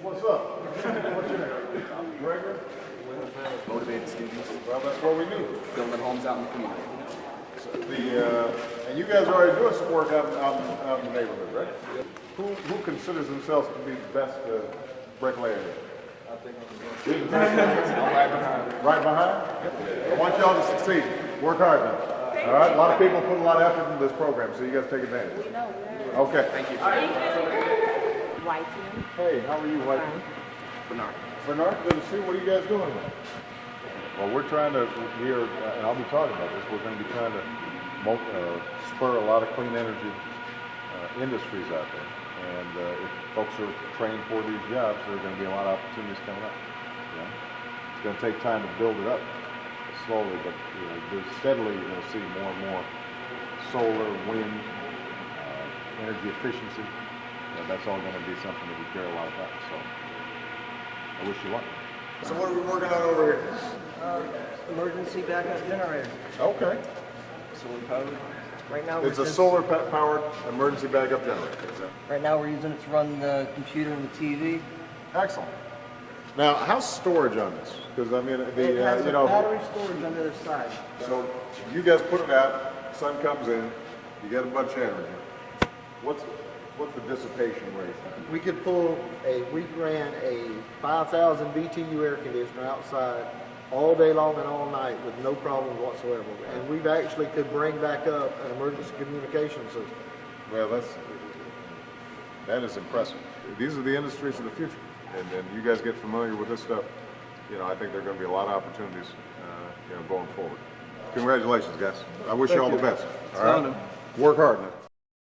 What's up? What's your name? Gregor? Motivated students, Well, that's what we need. building homes out in the community. And you guys are already doing some work out in the neighborhood, right? Who considers themselves to be the best bricklayer? I think You're the best. Right behind? I want y'all to succeed. Work hard now. All right? A lot of people put a lot of effort into this program, so you guys take advantage. Okay. Thank you. Whitey. Hey, how are you, White? Bernard. Bernard, good to see you. What are you guys doing? Well, we're trying to, here, and I'll be talking about this, we're going to be trying to spur a lot of clean energy industries out there. And if folks are trained for these jobs, there are going to be a lot of opportunities coming up. You know? It's going to take time to build it up slowly, but steadily you're going to see more and more solar, wind, energy efficiency. That's all going to be something that we care a lot about. So I wish you luck. So what are we working on over here? Emergency backup generator. Okay. Solar powered. Right now, It's a solar-powered emergency backup generator. Right now, we're using it to run the computer and the TV. Excellent. Now, how's storage on this? Because I mean, It has a battery storage on the other side. So you guys put it out. Sun comes in. You get a bunch of energy. What's the dissipation rate? We ran a 5,000 BTU air conditioner outside all day long and all night with no problem whatsoever. And we've actually could bring back up an emergency communication system. Well, that is impressive. These are the industries of the future. And you guys get familiar with this stuff. I think there are going to be a lot of opportunities, going forward. Congratulations, guys. I wish you all the best. All right? Work hard now.